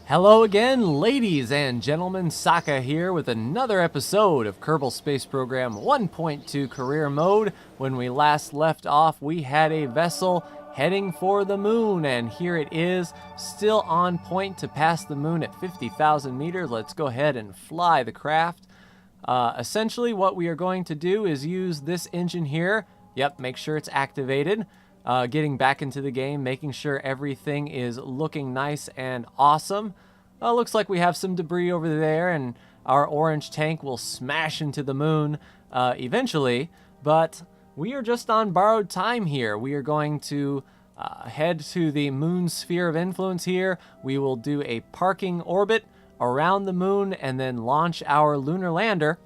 Hello again, ladies and gentlemen. Saka here with another episode of Kerbal Space Program 1.2 Career Mode. When we last left off, we had a vessel heading for the moon, and here it is, still on point to pass the moon at 50,000 meters. Let's go ahead and fly the craft. Essentially, what we are going to do is use this engine here. Yep, make sure it's activated. Getting back into the game, making sure everything is looking nice and awesome. Looks like we have some debris over there, and our orange tank will smash into the moon eventually, but we are just on borrowed time here. We are going to head to the moon sphere of influence here. We will do a parking orbit around the moon and then launch our lunar lander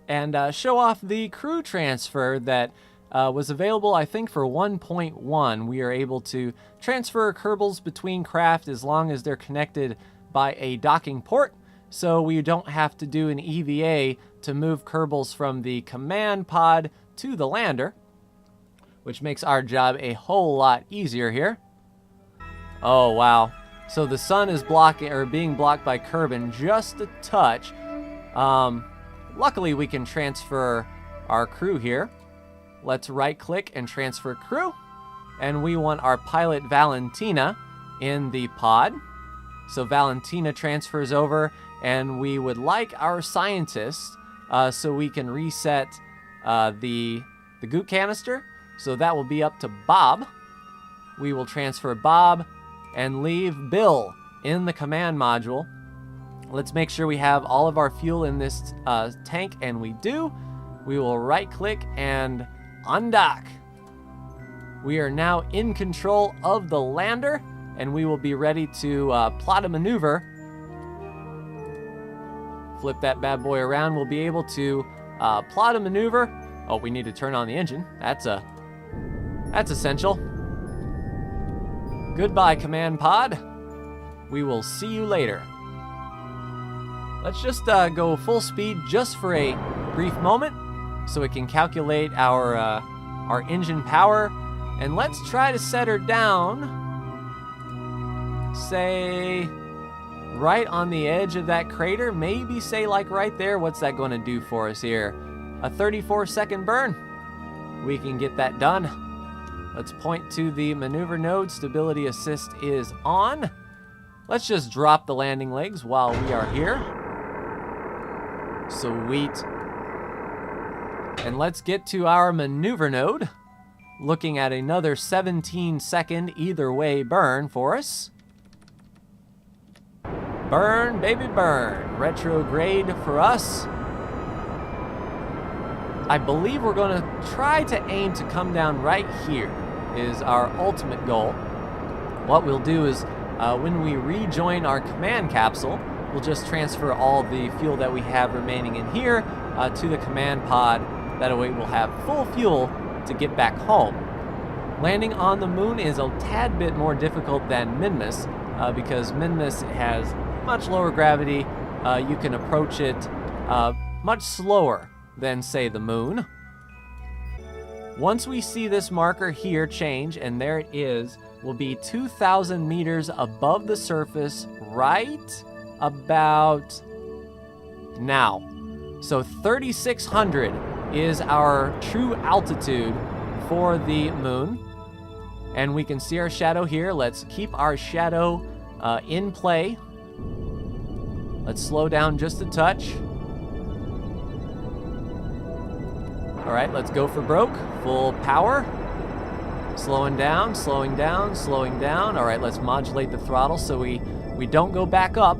and show off the crew transfer that was available, I think, for 1.1. We are able to transfer Kerbals between craft as long as they're connected by a docking port, so we don't have to do an EVA to move Kerbals from the command pod to the lander, which makes our job a whole lot easier here. Oh, wow. So the sun is being blocked by Kerbin just a touch. Luckily, we can transfer our crew here. Let's right-click and transfer crew. And we want our pilot Valentina in the pod. So Valentina transfers over, and we would like our scientist so we can reset the goop canister. So that will be up to Bob. We will transfer Bob and leave Bill in the command module. Let's make sure we have all of our fuel in this tank, and we do. We will right-click and undock. We are now in control of the lander, and we will be ready to plot a maneuver. Flip that bad boy around. We'll be able to plot a maneuver. Oh, we need to turn on the engine. That's essential. Goodbye, command pod. We will see you later. Let's just go full speed just for a brief moment, so it can calculate our engine power, and let's try to set her down, say, right on the edge of that crater. Maybe say like right there. What's that going to do for us here? A 34-second burn. We can get that done. Let's point to the maneuver node. Stability assist is on. Let's just drop the landing legs while we are here. Sweet. And let's get to our maneuver node. Looking at another 17-second either way burn for us. Burn, baby, burn. Retrograde for us. I believe we're going to try to aim to come down right here is our ultimate goal. What we'll do is when we rejoin our command capsule, we'll just transfer all the fuel that we have remaining in here to the command pod. That way we'll have full fuel to get back home. Landing on the moon is a tad bit more difficult than Minmus because Minmus has much lower gravity. You can approach it much slower than, say, the moon. Once we see this marker here change, and there it is, we'll be 2,000 meters above the surface right about now. So 3,600 is our true altitude for the moon. And we can see our shadow here. Let's keep our shadow in play. Let's slow down just a touch. All right, let's go for broke. Full power. Slowing down, slowing down, slowing down. All right, let's modulate the throttle so we don't go back up.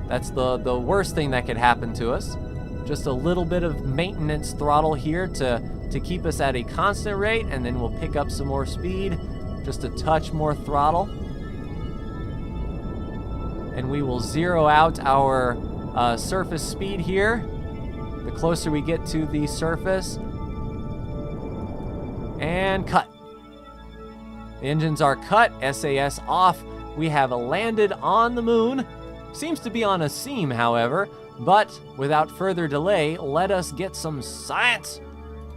That's the worst thing that could happen to us. Just a little bit of maintenance throttle here to keep us at a constant rate, and then we'll pick up some more speed. Just a touch more throttle. And we will zero out our surface speed here. The closer we get to the surface. And cut. The engines are cut, SAS off. We have landed on the moon. Seems to be on a seam, however. But without further delay, let us get some science.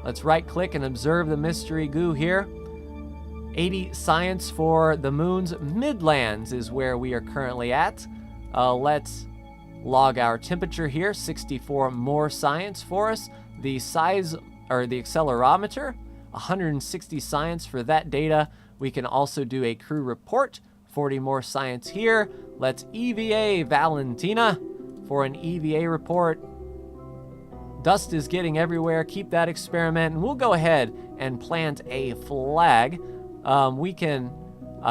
Let's right-click and observe the mystery goo here. 80 science for the moon's midlands is where we are currently at. Let's log our temperature here, 64 more science for us. The size, or the accelerometer, 160 science for that data. We can also do a crew report, 40 more science here. Let's EVA Valentina for an EVA report. Dust is getting everywhere. Keep that experiment, and we'll go ahead and plant a flag. We can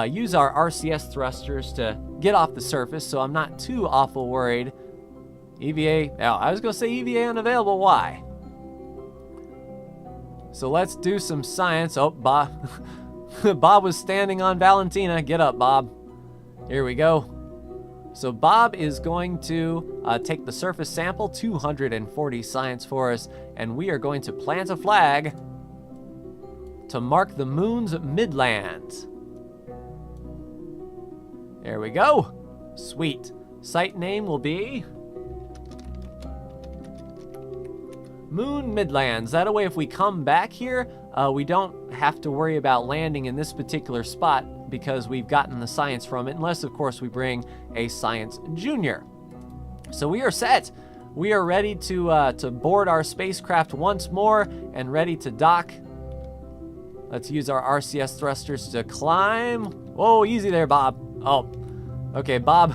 use our RCS thrusters to get off the surface, so I'm not too awful worried. EVA, oh, I was gonna say EVA unavailable, why? So let's do some science. Oh, Bob, Bob was standing on Valentina. Get up, Bob. Here we go. So Bob is going to take the surface sample, 240 science for us, and we are going to plant a flag to mark the moon's midlands. There we go. Sweet. Site name will be Moon Midlands. That way, if we come back here, we don't have to worry about landing in this particular spot because we've gotten the science from it, unless, of course, we bring a Science Junior. So we are set. We are ready to board our spacecraft once more and ready to dock. Let's use our RCS thrusters to climb. Whoa, easy there, Bob. Oh, okay, Bob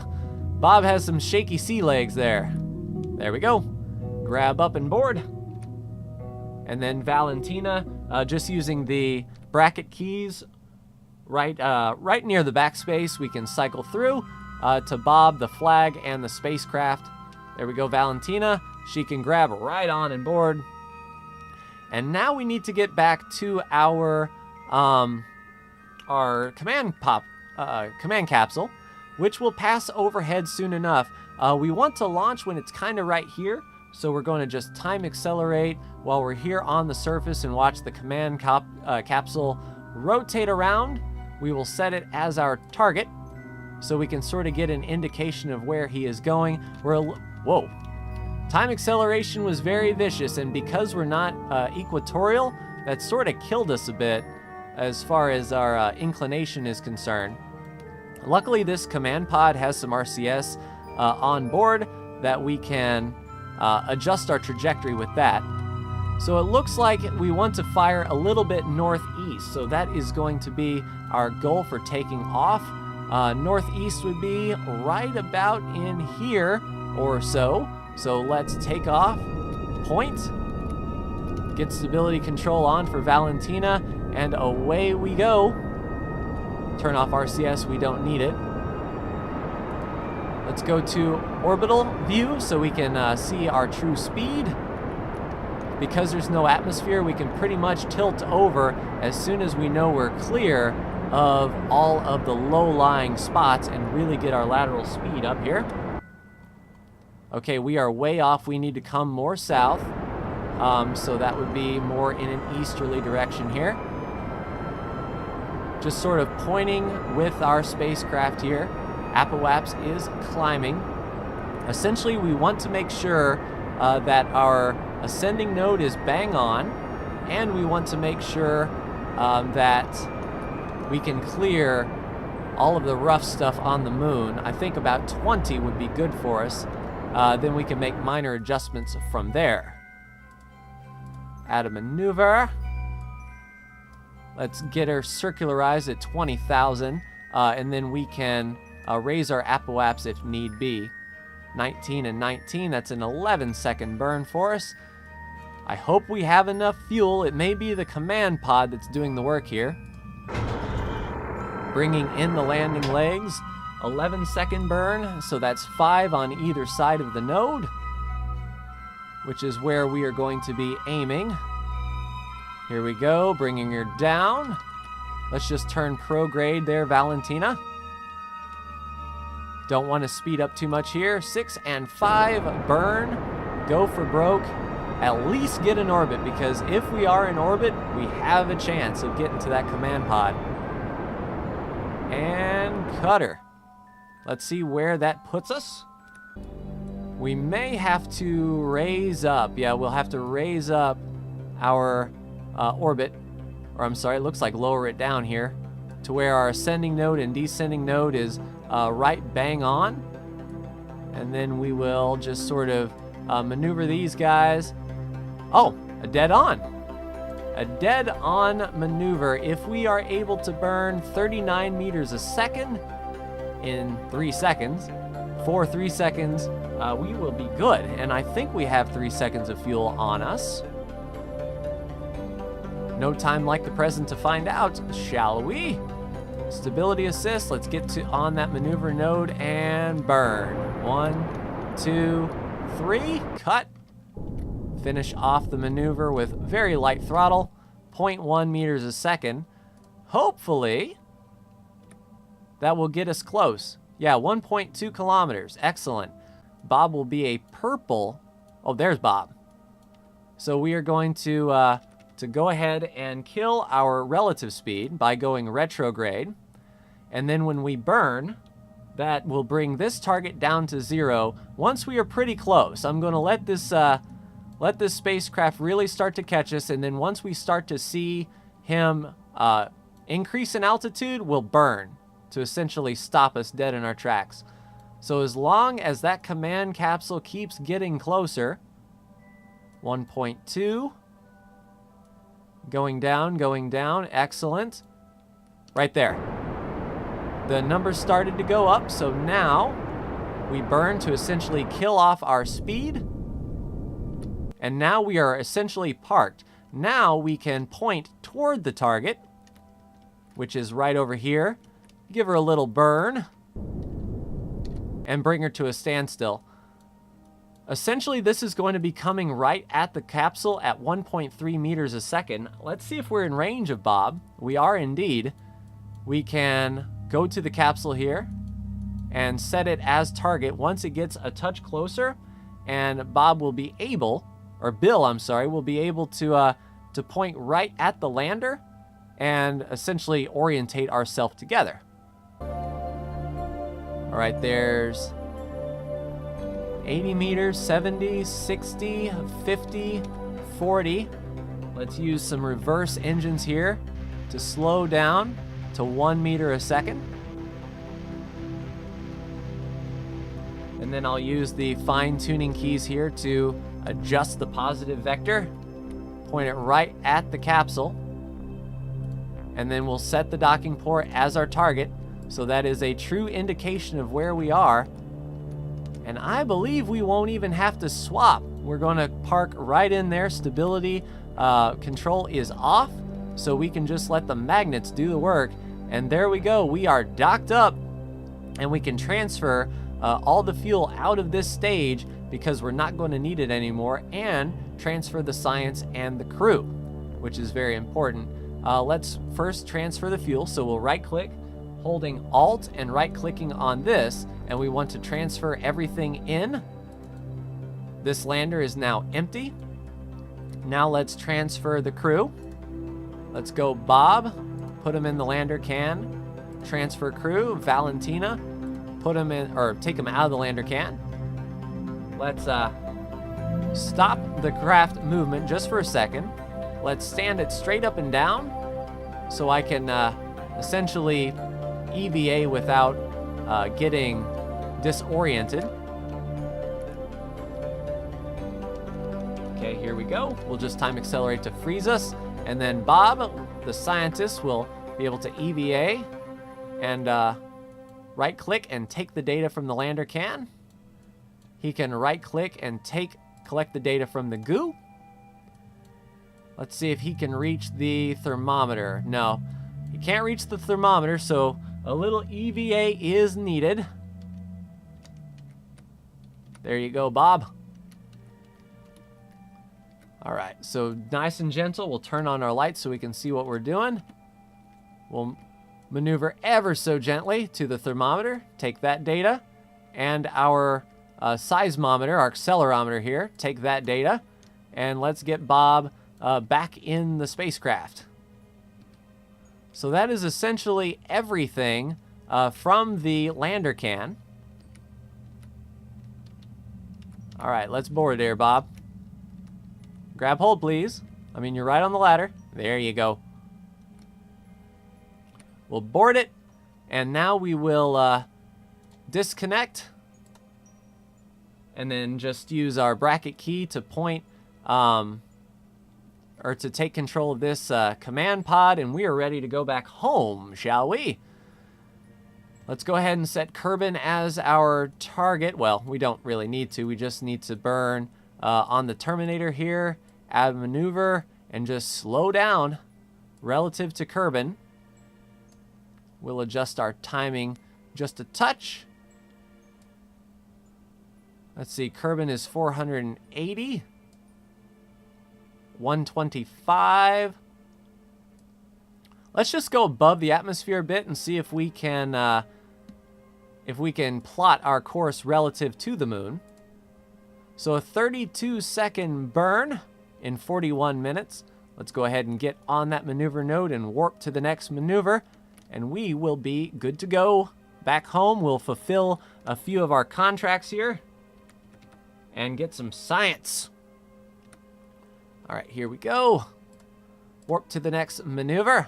has some shaky sea legs there. There we go. Grab up and board. And then Valentina, just using the bracket keys right near the backspace, we can cycle through to Bob, the flag, and the spacecraft. There we go, Valentina. She can grab right on and board. And now we need to get back to our command capsule, which will pass overhead soon enough. We want to launch when it's kind of right here, so we're going to just time accelerate while we're here on the surface and watch the command capsule rotate around. We will set it as our target, so we can sort of get an indication of where he is going. Whoa. Time acceleration was very vicious, and because we're not equatorial, that sort of killed us a bit as far as our inclination is concerned. Luckily, this command pod has some RCS on board that we can adjust our trajectory with that. So it looks like we want to fire a little bit northeast, so that is going to be our goal for taking off. Northeast would be right about in here or so. So let's take off, point, get stability control on for Valentina, and away we go. Turn off RCS, we don't need it. Let's go to orbital view so we can see our true speed. Because there's no atmosphere, we can pretty much tilt over as soon as we know we're clear of all of the low-lying spots and really get our lateral speed up here. Okay, we are way off. We need to come more south. So that would be more in an easterly direction here. Just sort of pointing with our spacecraft here. Apoaps is climbing. Essentially, we want to make sure that our ascending node is bang on, and we want to make sure that we can clear all of the rough stuff on the moon. I think about 20 would be good for us. Then we can make minor adjustments from there. Add a maneuver. Let's get her circularized at 20,000, and then we can raise our apoaps if need be. 19 and 19, that's an 11-second burn for us. I hope we have enough fuel. It may be the command pod that's doing the work here. Bringing in the landing legs. 11-second burn, so that's 5 on either side of the node, which is where we are going to be aiming. Here we go, bringing her down. Let's just turn prograde there, Valentina. Don't want to speed up too much here. 6 and 5, burn, go for broke. At least get in orbit, because if we are in orbit, we have a chance of getting to that command pod. And cutter. Let's see where that puts us. We may have to raise up. Yeah, we'll have to raise up our orbit. Or I'm sorry, it looks like lower it down here to where our ascending node and descending node is right bang on. And then we will just sort of maneuver these guys. Oh, a dead on. A dead on maneuver. If we are able to burn 39 meters a second in 3 seconds, for 3 seconds, we will be good. And I think we have 3 seconds of fuel on us. No time like the present to find out, shall we? Stability assist, let's get to on that maneuver node and burn. 1, 2, 3, cut. Finish off the maneuver with very light throttle, 0.1 meters a second. Hopefully, that will get us close. Yeah, 1.2 kilometers, excellent. Bob will be a purple. Oh, there's Bob. So we are going to go ahead and kill our relative speed by going retrograde. And then when we burn, that will bring this target down to 0. Once we are pretty close, I'm going to let this spacecraft really start to catch us. And then once we start to see him increase in altitude, we'll burn to essentially stop us dead in our tracks. So as long as that command capsule keeps getting closer, 1.2, going down, excellent. Right there. The numbers started to go up, so now we burn to essentially kill off our speed. And now we are essentially parked. Now we can point toward the target, which is right over here. Give her a little burn and bring her to a standstill. Essentially, this is going to be coming right at the capsule at 1.3 meters a second. Let's see if we're in range of Bob. We are indeed. We can go to the capsule here and set it as target. Once it gets a touch closer, and Bob will be able, or Bill, I'm sorry, will be able to point right at the lander and essentially orientate ourselves together. All right, there's 80 meters, 70, 60, 50, 40. Let's use some reverse engines here to slow down to 1 meter a second. And then I'll use the fine-tuning keys here to adjust the positive vector. Point it right at the capsule. And then we'll set the docking port as our target. So that is a true indication of where we are. And I believe we won't even have to swap. We're going to park right in there. Stability control is off, so we can just let the magnets do the work. And there we go. We are docked up, and we can transfer all the fuel out of this stage because we're not going to need it anymore, and transfer the science and the crew, which is very important. Let's first transfer the fuel. So we'll right-click, holding Alt and right-clicking on this, and we want to transfer everything in. This lander is now empty. Now let's transfer the crew. Let's go Bob, put him in the lander can. Transfer crew, Valentina, put him in, or take him out of the lander can. Let's stop the craft movement just for a second. Let's stand it straight up and down so I can essentially EVA without getting disoriented. Okay, here we go. We'll just time accelerate to freeze us, and then Bob, the scientist, will be able to EVA and right-click and take the data from the lander can. He can right-click and collect the data from the goo. Let's see if he can reach the thermometer. No, he can't reach the thermometer, so a little EVA is needed. There you go, Bob. All right, so nice and gentle. We'll turn on our lights so we can see what we're doing. We'll maneuver ever so gently to the thermometer, take that data, and our seismometer, our accelerometer here, take that data, and let's get Bob back in the spacecraft. So that is essentially everything from the lander can. All right, let's board there, Bob. Grab hold, please. I mean, you're right on the ladder. There you go. We'll board it, and now we will disconnect and then just use our bracket key to point, or to take control of this command pod, and we are ready to go back home, shall we? Let's go ahead and set Kerbal as our target. Well, we don't really need to. We just need to burn on the Terminator here, add maneuver, and just slow down relative to Kerbal. We'll adjust our timing just a touch. Let's see, Kerbal is 480. 125. Let's just go above the atmosphere a bit and see if we can plot our course relative to the moon. So a 32-second burn in 41 minutes. Let's go ahead and get on that maneuver node and warp to the next maneuver, and we will be good to go. Back home, we'll fulfill a few of our contracts here and get some science. All right, here we go. Warp to the next maneuver.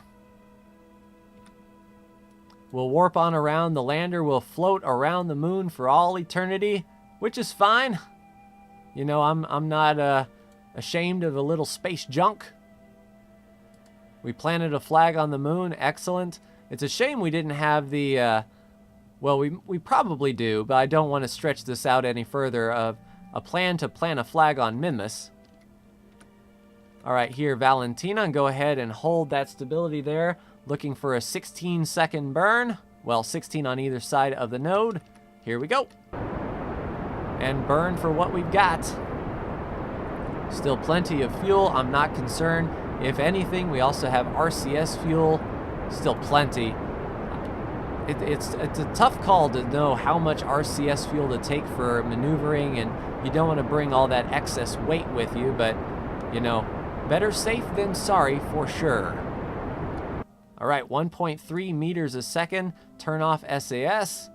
We'll warp on around. The lander will float around the moon for all eternity, which is fine. You know, I'm not ashamed of a little space junk. We planted a flag on the moon. Excellent. It's a shame we didn't have the... well, we probably do, but I don't want to stretch this out any further, of a plan to plant a flag on Minmus. All right, here, Valentina, go ahead and hold that stability there. Looking for a 16-second burn. Well, 16 on either side of the node. Here we go. And burn for what we've got. Still plenty of fuel. I'm not concerned. If anything, we also have RCS fuel. Still plenty. It's a tough call to know how much RCS fuel to take for maneuvering, and you don't want to bring all that excess weight with you, but, you know, better safe than sorry for sure. All right, 1.3 meters a second. Turn off SAS.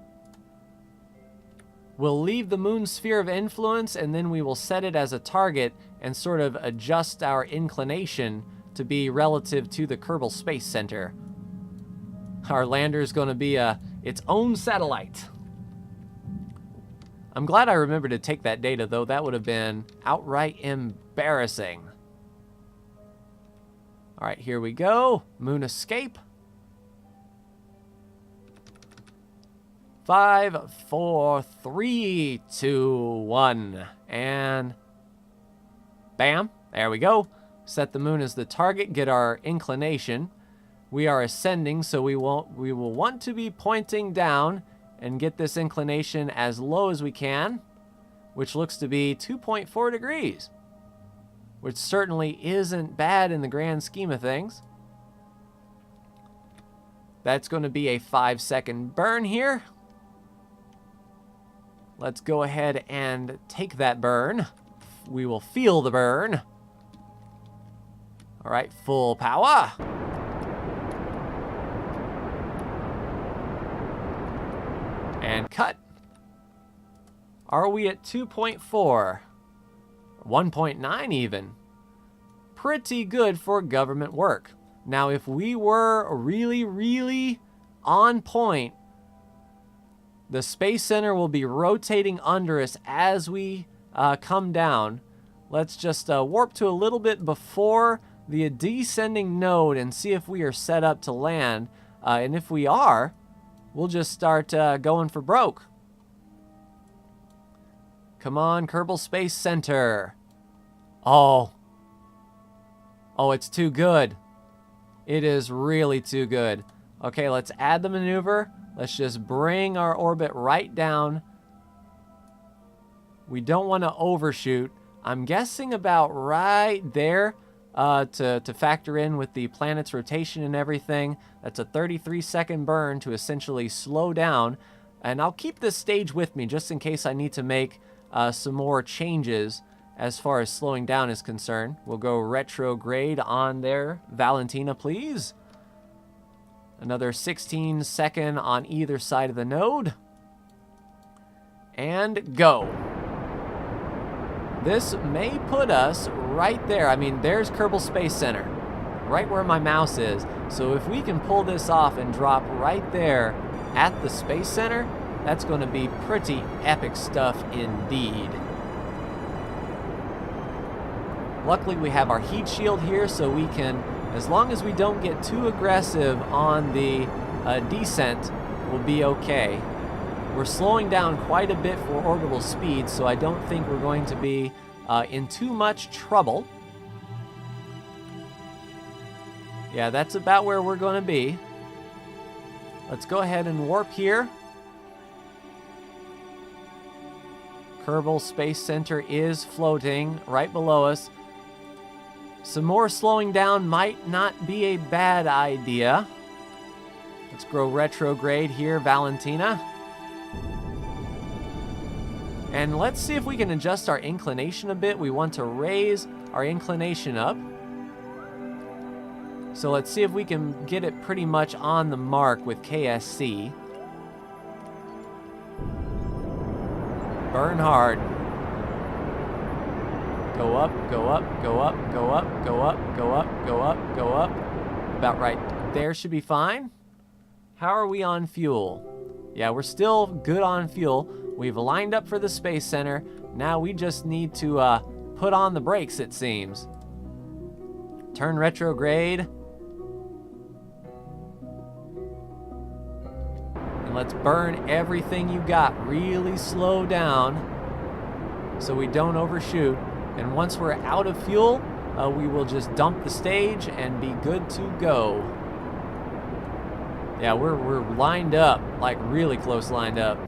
We'll leave the moon's sphere of influence, and then we will set it as a target and sort of adjust our inclination to be relative to the Kerbal Space Center. Our lander is going to be its own satellite. I'm glad I remembered to take that data, though. That would have been outright embarrassing. All right, here we go. Moon escape. 5, 4, 3, 2, 1. And bam, there we go. Set the moon as the target, get our inclination. We are ascending, so we will want to be pointing down and get this inclination as low as we can, which looks to be 2.4 degrees, which certainly isn't bad in the grand scheme of things. That's going to be a 5-second burn here. Let's go ahead and take that burn. We will feel the burn. All right, full power. And cut. Are we at 2.4? 1.9 even. Pretty good for government work. Now, if we were really, really on point, the Space Center will be rotating under us as we come down. Let's just warp to a little bit before the descending node and see if we are set up to land. And if we are, we'll just start going for broke. Come on, Kerbal Space Center. Oh, it's too good. It is really too good. Okay, let's add the maneuver. Let's just bring our orbit right down. We don't want to overshoot. I'm guessing about right there to factor in with the planet's rotation and everything. That's a 33-second burn to essentially slow down. And I'll keep this stage with me just in case I need to make some more changes as far as slowing down is concerned. We'll go retrograde on there. Valentina, please. Another 16-second on either side of the node. And go. This may put us right there. I mean, there's Kerbal Space Center, right where my mouse is. So if we can pull this off and drop right there at the Space Center, That's going to be pretty epic stuff indeed. Luckily, we have our heat shield here, so we can, as long as we don't get too aggressive on the descent, we'll be okay. We're slowing down quite a bit for orbital speed, so I don't think we're going to be in too much trouble. Yeah, that's about where we're going to be. Let's go ahead and warp here. Kerbal Space Center is floating right below us. Some more slowing down might not be a bad idea. Let's go retrograde here, Valentina. And let's see if we can adjust our inclination a bit. We want to raise our inclination up. So let's see if we can get it pretty much on the mark with KSC. Burn hard. Go up, go up, go up, go up, go up, go up, go up, go up. About right there should be fine. How are we on fuel? Yeah, we're still good on fuel. We've lined up for the Space Center. Now we just need to put on the brakes, it seems. Turn retrograde. And let's burn everything you got. Really slow down so we don't overshoot. And once we're out of fuel, we will just dump the stage and be good to go. Yeah, we're lined up, like really close lined up.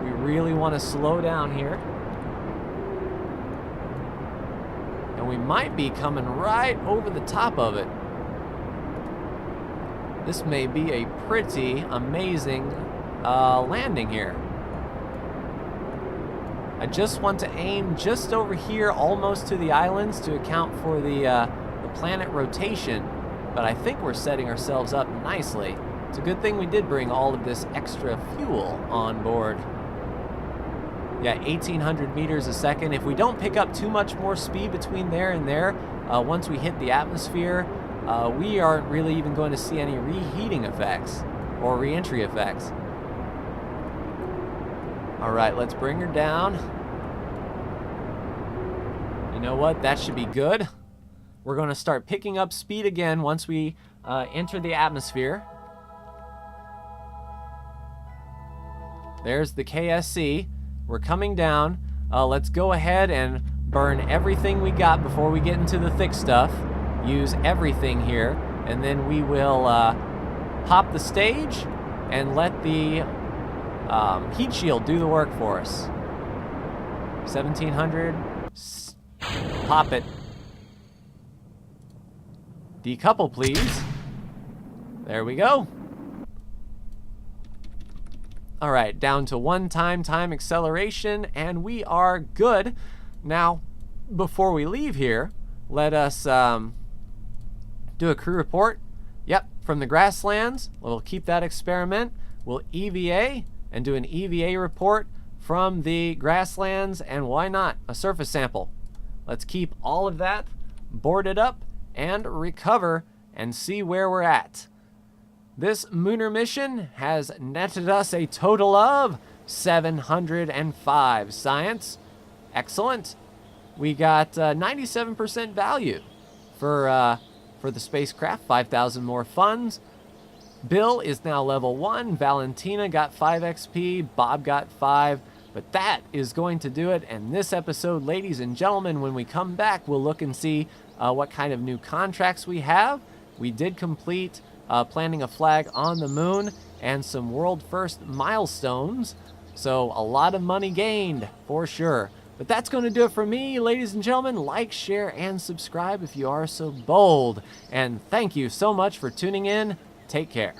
We really want to slow down here. And we might be coming right over the top of it. This may be a pretty amazing landing here. I just want to aim just over here, almost to the islands, to account for the planet rotation. But I think we're setting ourselves up nicely. It's a good thing we did bring all of this extra fuel on board. Yeah, 1,800 meters a second. If we don't pick up too much more speed between there and there, once we hit the atmosphere, we aren't really even going to see any reheating effects or re-entry effects. All right, let's bring her down. You know what? That should be good. We're going to start picking up speed again once we enter the atmosphere. There's the KSC. We're coming down. Let's go ahead and burn everything we got before we get into the thick stuff. Use everything here, and then we will pop the stage and let the heat shield do the work for us. 1,700. Pop it. Decouple, please. There we go. All right, down to time acceleration, and we are good. Now, before we leave here, let us do a crew report. Yep, from the grasslands. We'll keep that experiment. We'll EVA and do an EVA report from the grasslands, and why not a surface sample. Let's keep all of that boarded up and recover and see where we're at. This Mooner mission has netted us a total of 705 science. Excellent. We got 97% value for the spacecraft, 5,000 more funds. Bill is now level 1. Valentina got 5 XP. Bob got 5. But that is going to do it. And this episode, ladies and gentlemen, when we come back, we'll look and see what kind of new contracts we have. We did complete planting a flag on the moon and some world first milestones. So a lot of money gained for sure. But that's going to do it for me, ladies and gentlemen. Like, share, and subscribe if you are so bold. And thank you so much for tuning in. Take care.